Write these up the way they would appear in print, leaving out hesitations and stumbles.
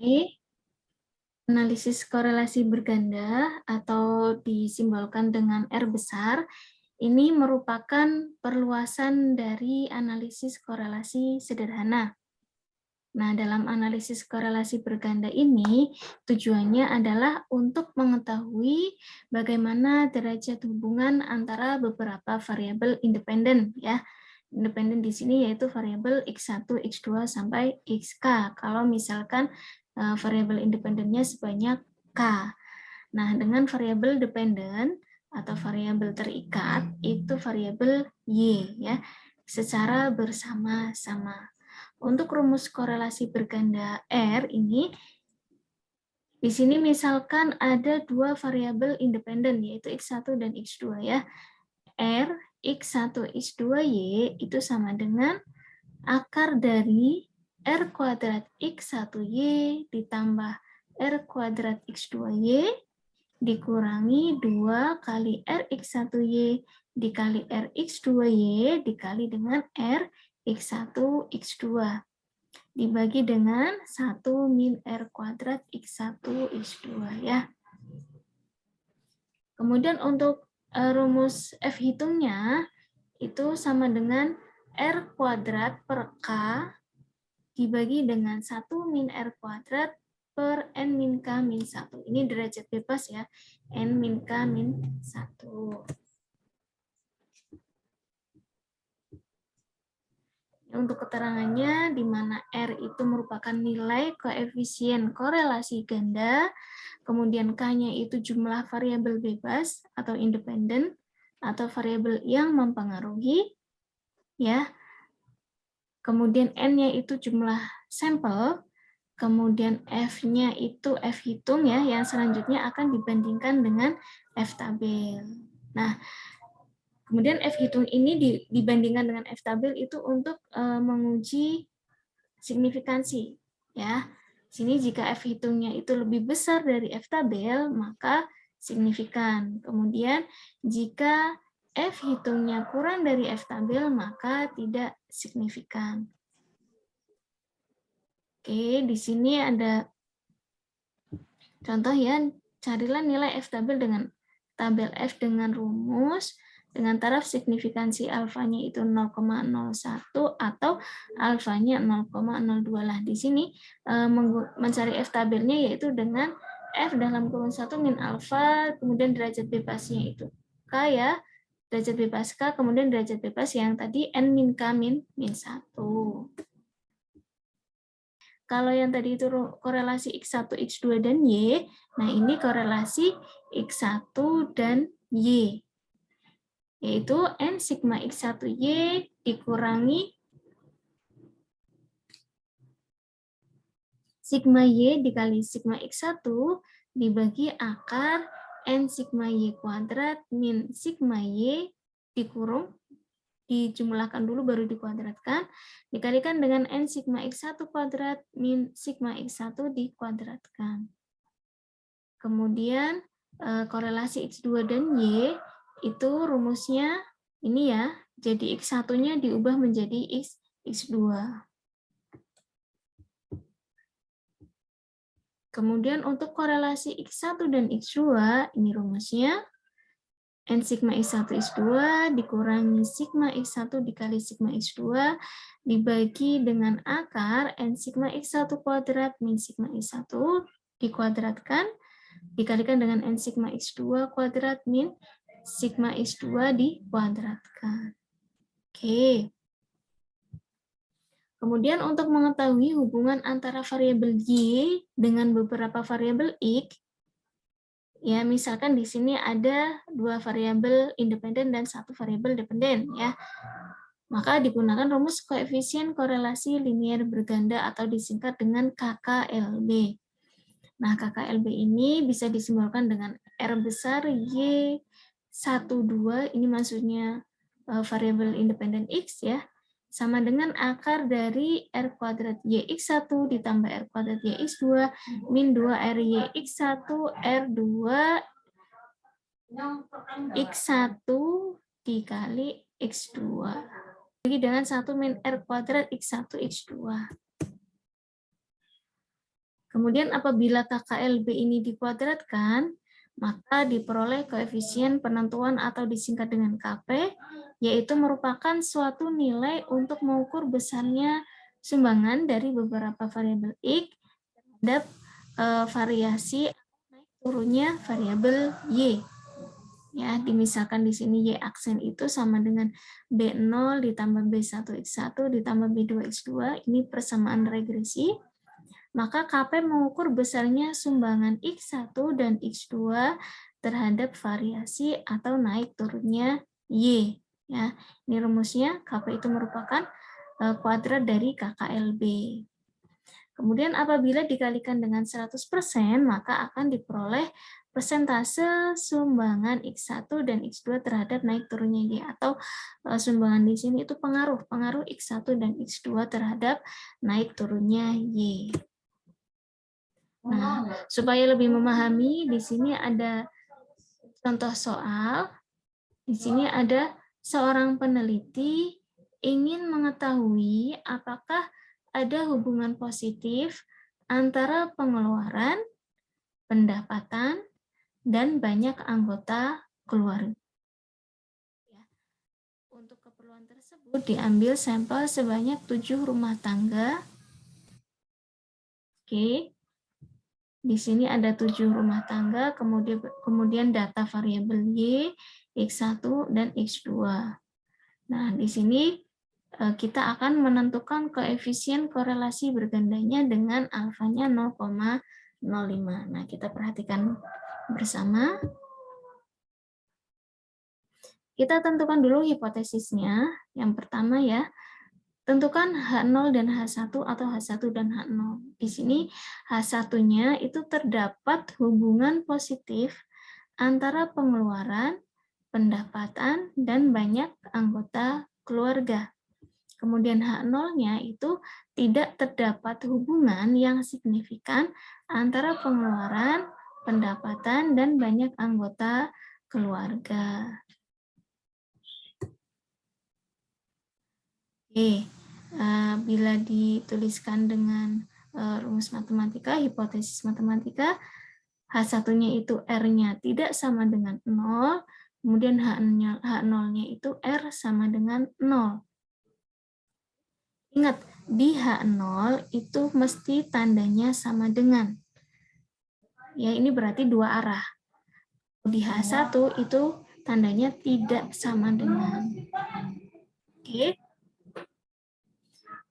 Oke. Analisis korelasi berganda atau disimbolkan dengan R besar, ini merupakan perluasan dari analisis korelasi sederhana. Nah, dalam analisis korelasi berganda ini, tujuannya adalah untuk mengetahui bagaimana derajat hubungan antara beberapa variabel independen, ya. Independen di sini yaitu variabel X1, X2, sampai Xk. Kalau misalkan variabel independennya sebanyak K. Nah, dengan variabel dependen atau variabel terikat, itu variabel Y, ya, secara bersama-sama. Untuk rumus korelasi berganda R ini, di sini misalkan ada dua variabel independen, yaitu X1 dan X2 ya. R, X1, X2Y itu sama dengan akar dari R kuadrat X1Y ditambah R kuadrat X2Y dikurangi 2 kali Rx1Y dikali Rx2Y dikali dengan Rx1, X2 dibagi dengan 1 min R kuadrat X1, X2 ya. Kemudian untuk rumus F hitungnya itu sama dengan R kuadrat per K dibagi dengan 1 min R kuadrat per N min K min 1. Ini derajat bebas ya, N min K min 1. Untuk keterangannya, di mana R itu merupakan nilai koefisien korelasi ganda, kemudian K-nya itu jumlah variabel bebas atau independen, atau variabel yang mempengaruhi, ya. Kemudian N-nya itu jumlah sampel, kemudian F-nya itu F hitung ya, yang selanjutnya akan dibandingkan dengan F tabel. Nah, kemudian F hitung ini dibandingkan dengan F tabel itu untuk menguji signifikansi ya. Sini jika F hitungnya itu lebih besar dari F tabel, maka signifikan. Kemudian jika F hitungnya kurang dari F tabel, maka tidak signifikan. Oke, di sini ada contoh ya, carilah nilai F tabel dengan tabel F dengan rumus dengan taraf signifikansi alfanya itu 0,01 atau alfanya 0,02 lah. Di sini mencari F tabelnya yaitu dengan F dalam kurung 1 min alfa, kemudian derajat bebasnya itu K ya, derajat bebas K, kemudian derajat bebas yang tadi N min K min 1. Kalau yang tadi itu korelasi X1, X2, dan Y, nah ini korelasi X1 dan Y, yaitu N sigma X1Y dikurangi sigma Y dikali sigma X1 dibagi akar N sigma Y kuadrat min sigma Y dikurung, dijumlahkan dulu baru dikuadratkan, dikalikan dengan N sigma X1 kuadrat min sigma X1 dikuadratkan. Kemudian korelasi X2 dan Y itu rumusnya ini ya, jadi X1-nya diubah menjadi X2. Kemudian untuk korelasi X1 dan X2, ini rumusnya N sigma X1 X2 dikurangi sigma X1 dikali sigma X2 dibagi dengan akar N sigma X1 kuadrat min sigma X1 dikuadratkan dikalikan dengan N sigma X2 kuadrat min sigma X2 dikuadratkan. Oke. Kemudian untuk mengetahui hubungan antara variabel Y dengan beberapa variabel X, ya misalkan di sini ada dua variabel independen dan satu variabel dependen ya. Maka digunakan rumus koefisien korelasi linier berganda atau disingkat dengan KKLB. Nah, KKLB ini bisa disimbolkan dengan R besar Y12, ini maksudnya variabel independen X ya, sama dengan akar dari R kuadrat YX1 ditambah R kuadrat YX2 min 2 R YX1 R2 X1 dikali X2 bagi dengan 1 min R kuadrat X1 X2. Kemudian apabila KKLB ini dikuadratkan, maka diperoleh koefisien penentuan atau disingkat dengan KP, yaitu merupakan suatu nilai untuk mengukur besarnya sumbangan dari beberapa variabel X terhadap variasi naik turunnya variabel Y. Ya, dimisalkan di sini Y aksen itu sama dengan B0 ditambah B1X1 ditambah B2X2, ini persamaan regresi. Maka KP mengukur besarnya sumbangan X1 dan X2 terhadap variasi atau naik turunnya Y. Ya, ini rumusnya, KP itu merupakan kuadrat dari KKLB. Kemudian apabila dikalikan dengan 100%, maka akan diperoleh persentase sumbangan X1 dan X2 terhadap naik turunnya Y, atau sumbangan di sini itu pengaruh X1 dan X2 terhadap naik turunnya Y. Nah, supaya lebih memahami, di sini ada contoh soal. Di sini ada seorang peneliti ingin mengetahui apakah ada hubungan positif antara pengeluaran, pendapatan, dan banyak anggota keluarga. Untuk keperluan tersebut diambil sampel sebanyak 7 rumah tangga. Oke. Di sini ada 7 rumah tangga, kemudian data variabel Y, X1, dan X2. Nah, di sini kita akan menentukan koefisien korelasi bergandanya dengan alfanya 0,05. Nah, kita perhatikan bersama. Kita tentukan dulu hipotesisnya. Yang pertama ya, tentukan H0 dan H1 atau H1 dan H0. Di sini H1-nya itu terdapat hubungan positif antara pengeluaran, pendapatan, dan banyak anggota keluarga. Kemudian H0-nya itu tidak terdapat hubungan yang signifikan antara pengeluaran, pendapatan, dan banyak anggota keluarga. Oke, bila dituliskan dengan rumus matematika, hipotesis matematika, H1-nya itu R-nya tidak sama dengan 0, kemudian H0-nya itu R sama dengan 0. Ingat, di H0 itu mesti tandanya sama dengan. Ya, ini berarti dua arah. Di H1 itu tandanya tidak sama dengan. Oke.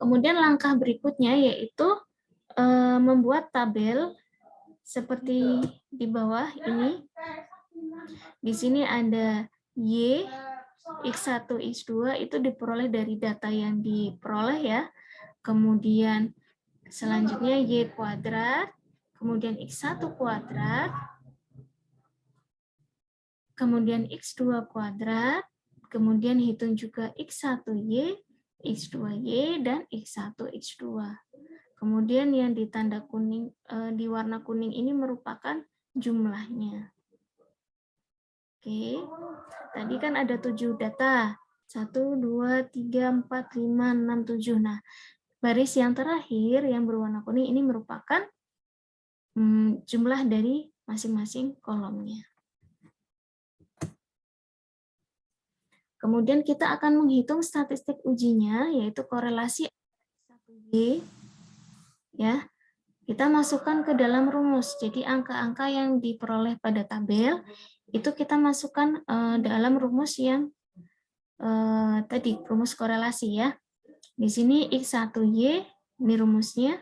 Kemudian langkah berikutnya yaitu membuat tabel seperti di bawah ini. Di sini ada Y, X1, X2 itu diperoleh dari data yang diperoleh ya. Kemudian selanjutnya Y kuadrat, kemudian X1 kuadrat, kemudian X2 kuadrat, kemudian hitung juga X1Y, X2Y, dan X1, X2. Kemudian yang ditanda kuning, di warna kuning ini merupakan jumlahnya. Oke, tadi kan ada 7 data. 1, 2, 3, 4, 5, 6, 7. Nah, baris yang terakhir yang berwarna kuning ini merupakan jumlah dari masing-masing kolomnya. Kemudian kita akan menghitung statistik ujinya, yaitu korelasi X1Y. Ya, kita masukkan ke dalam rumus. Jadi angka-angka yang diperoleh pada tabel itu kita masukkan dalam rumus yang tadi, rumus korelasi ya. Di sini X1Y, ini rumusnya.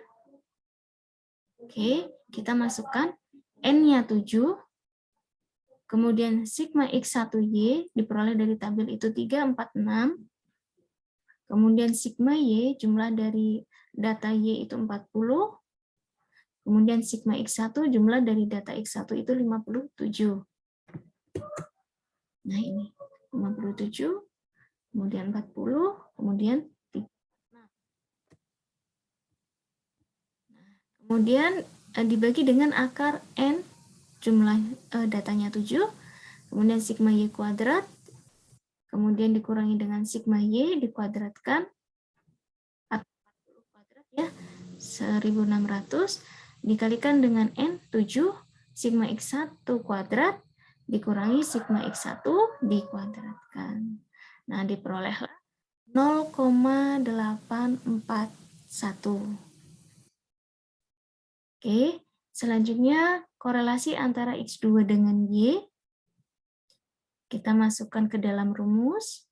Oke, kita masukkan N-nya 7. Kemudian sigma X1Y diperoleh dari tabel itu 3, 4, 6. Kemudian sigma Y, jumlah dari data Y itu 40. Kemudian sigma X1, jumlah dari data X1 itu 57. Nah ini, 57, kemudian 40, kemudian 3. Kemudian dibagi dengan akar N, jumlah datanya 7, kemudian sigma Y kuadrat, kemudian dikurangi dengan sigma Y dikuadratkan, atau 40 kuadrat ya, 1600, dikalikan dengan N 7 sigma X1 kuadrat dikurangi sigma X1 dikuadratkan. Nah, diperolehlah 0,841. Oke, selanjutnya korelasi antara X2 dengan Y. Kita masukkan ke dalam rumus.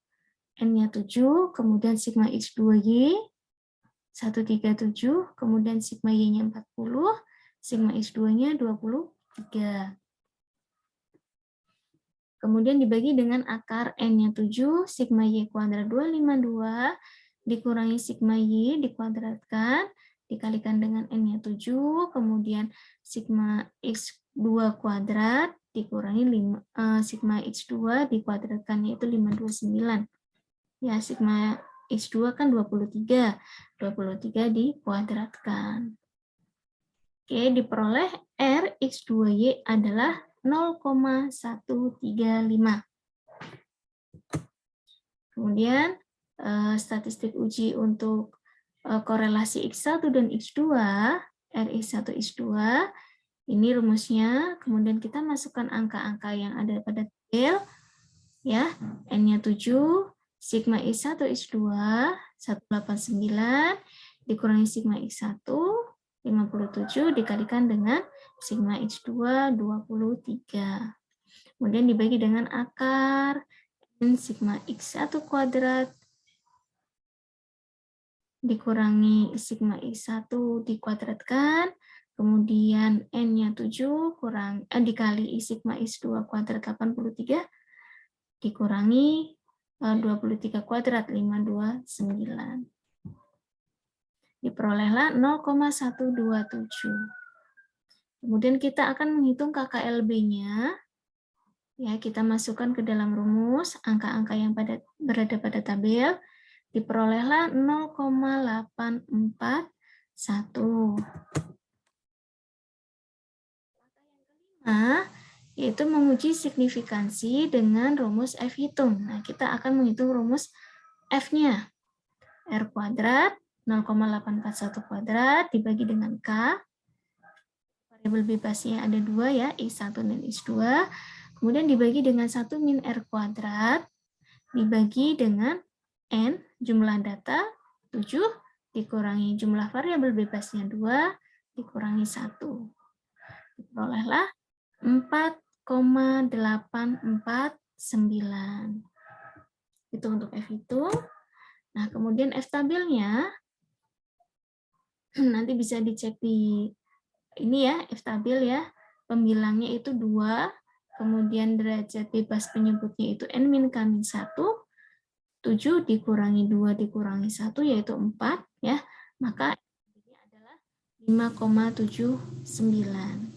N-nya 7, kemudian sigma X2Y, 137, kemudian sigma Y-nya 40, sigma X2-nya 23. Kemudian dibagi dengan akar N-nya 7, sigma Y kuadrat 252, dikurangi sigma Y dikuadratkan, dikalikan dengan N-nya 7, kemudian sigma X2 kuadrat, dikurangi sigma X2 dikuadratkan, yaitu 529. Ya, sigma X2 kan 23, 23 dikuadratkan. Oke, diperoleh R X2Y adalah 0,135. Kemudian statistik uji untuk korelasi X1 dan X2, RX1 X2, ini rumusnya, kemudian kita masukkan angka-angka yang ada pada tabel, ya, N-nya 7, sigma X1 X2, 189, dikurangi sigma X1, 57, dikalikan dengan sigma X2, 23. Kemudian dibagi dengan akar N sigma X1 kuadrat dikurangi sigma X1 dikuadratkan, kemudian N-nya 7 dikali sigma X2 kuadrat 83, dikurangi 23 kuadrat 529. Diperolehlah 0,127. Kemudian kita akan menghitung KKLB-nya. Ya, kita masukkan ke dalam rumus angka-angka yang berada pada tabel, diperolehlah 0,841. Nah, yaitu menguji signifikansi dengan rumus F hitung. Nah, kita akan menghitung rumus F-nya. R kuadrat 0,841 kuadrat dibagi dengan K. Variabel bebasnya ada 2 ya, X1 dan X2. Kemudian dibagi dengan 1 min R kuadrat, dibagi dengan N, jumlah data, 7, dikurangi jumlah variabel bebasnya 2, dikurangi 1. Diperolehlah 4,849. Itu untuk F hitung. Nah, kemudian F tabelnya, nanti bisa dicek di ini ya, F tabel ya, pembilangnya itu 2, kemudian derajat bebas penyebutnya itu N-K-1, 7 dikurangi 2 dikurangi 1, yaitu 4, ya, maka ini adalah 5,79.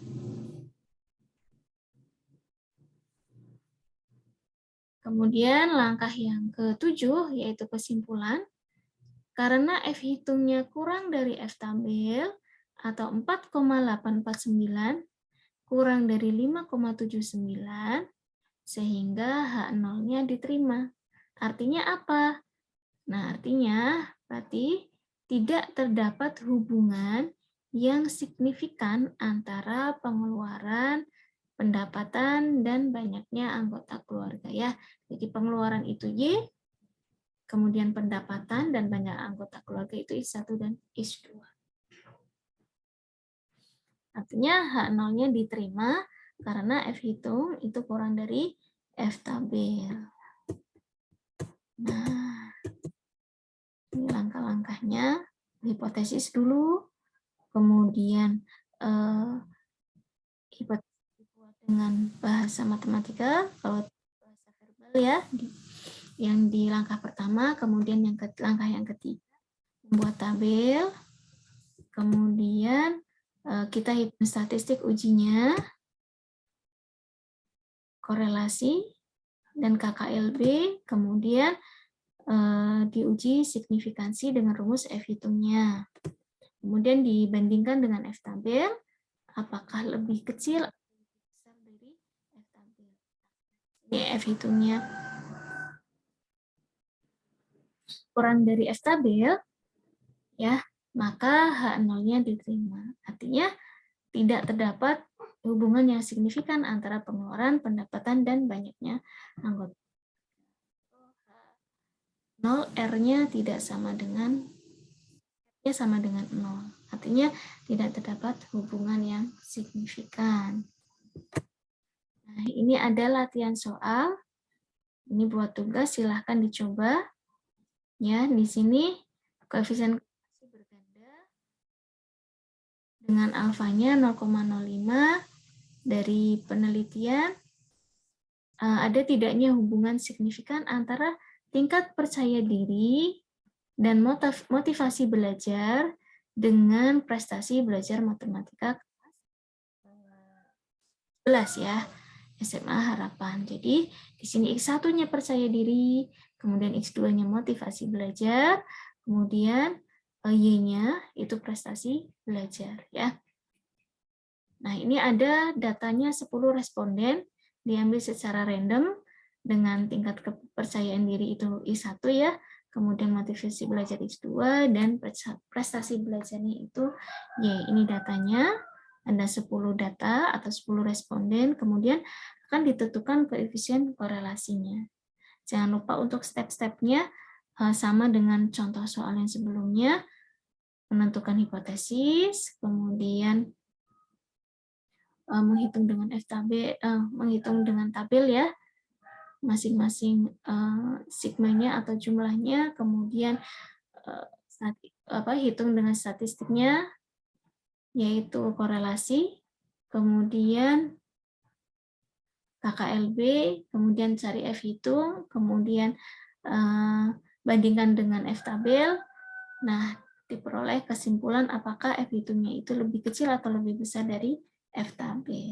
Kemudian langkah yang ke-7, yaitu kesimpulan. Karena F hitungnya kurang dari F tabel, atau 4,849, kurang dari 5,79, sehingga H0-nya diterima. Artinya apa? Nah, artinya berarti tidak terdapat hubungan yang signifikan antara pengeluaran, pendapatan, dan banyaknya anggota keluarga ya. Jadi pengeluaran itu Y, kemudian pendapatan dan banyak anggota keluarga itu X1 dan X2. Artinya H0-nya diterima karena F hitung itu kurang dari F tabel. Nah, ini langkah-langkahnya. Hipotesis dulu, kemudian hipotesis dibuat dengan bahasa matematika, kalau bahasa verbal ya, yang di langkah pertama, kemudian langkah yang ketiga, membuat tabel, kemudian kita hitung statistik ujinya, korelasi, dan KKLB, kemudian diuji signifikansi dengan rumus F hitungnya. Kemudian dibandingkan dengan F tabel, apakah lebih kecil atau lebih besar dari F tabel. Ini F hitungnya kurang dari F tabel, ya, maka H0-nya diterima. Artinya tidak terdapat hubungan yang signifikan antara pengeluaran, pendapatan, dan banyaknya anggota. 0, R-nya tidak sama dengan R-nya sama dengan 0. Artinya tidak terdapat hubungan yang signifikan. Nah, ini ada latihan soal. Ini buat tugas, silahkan dicoba. Ya, di sini koefisien korelasi berganda dengan alfanya 0,05. Dari penelitian, ada tidaknya hubungan signifikan antara tingkat percaya diri dan motivasi belajar dengan prestasi belajar matematika kelas 11 ya, SMA Harapan. Jadi di sini X1-nya percaya diri, kemudian X2-nya motivasi belajar, kemudian Y-nya itu prestasi belajar ya. Nah, ini ada datanya 10 responden diambil secara random dengan tingkat kepercayaan diri itu I1 ya, kemudian motivasi belajar X2 dan prestasi belajarnya itu Y. Ini datanya, ada 10 data atau 10 responden, kemudian akan ditentukan koefisien korelasinya. Jangan lupa untuk step-stepnya sama dengan contoh soal yang sebelumnya, menentukan hipotesis, kemudian menghitung dengan menghitung dengan tabel ya, masing-masing sigmanya atau jumlahnya, kemudian hitung dengan statistiknya, yaitu korelasi, kemudian KKLB, kemudian cari F hitung, kemudian bandingkan dengan F tabel. Nah, diperoleh kesimpulan apakah F hitungnya itu lebih kecil atau lebih besar dari F tabel.